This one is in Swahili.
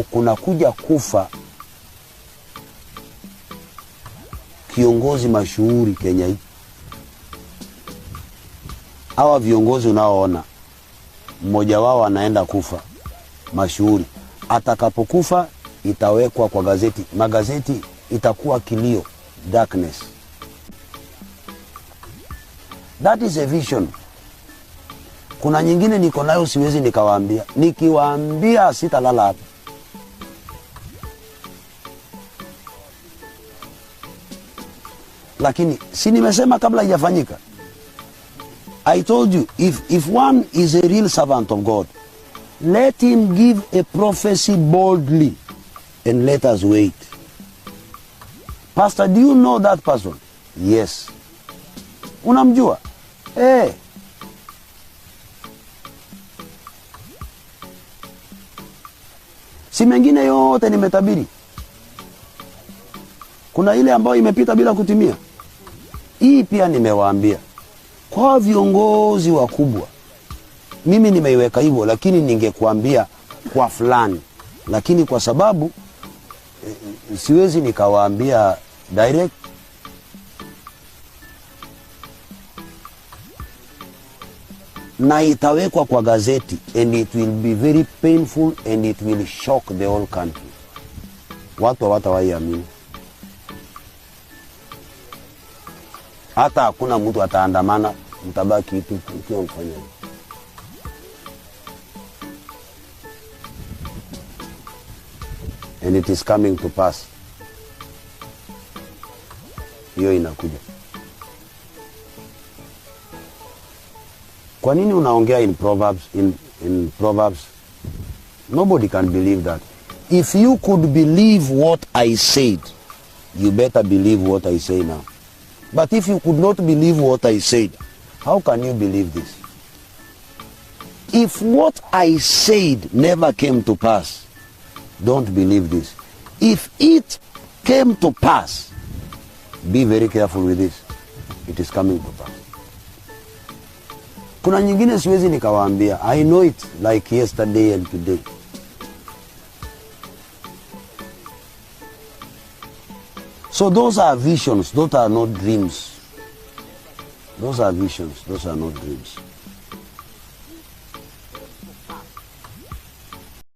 ambapo kuna kuja kufa kiongozi mashuhuri Kenya hii. Hawa viongozi unaoona mmoja wao anaenda kufa mashuhuri, atakapokufa itawekwa kwa gazeti, magazeti itakuwa kilio, darkness. That is a vision. Kuna nyingine niko nayo siwezi nikawaambia, nikiwaambia sitalala hapa. Lakini si nimesema kabla haijafanyika. I told you, if one is a real servant of God, let him give a prophecy boldly and let us wait. Pastor, do you know that person? Yes. Unamjua? Si mengine yote nimetabiri. Kuna ile ambayo imepita bila kutimia. Hii pia nimewaambia. Kwa viongozi wakubwa, mimi nimeiweka hivyo, lakini ningekuambia kwa fulani. Lakini kwa sababu siwezi nikawaambia direct, na itawekwa kwa gazeti, and it will be very painful and it will shock the whole country. Watu hawatawaamini. Hata hakuna mtu ataandamana, mtabaki tu ukiwa mfanya. And it is coming to pass. Hiyo inakuja. Kwa nini unaongea in Proverbs? In Proverbs, nobody can believe that. If you could believe what I said, you better believe what I say now. But if you could not believe what I said, how can you believe this? If what I said never came to pass, don't believe this. If it came to pass, be very careful with this. It is coming to pass. Kuna nyingine siwezi nikawaambia. I know it like yesterday and today. So those are visions, those are not dreams. Those are visions, those are not dreams.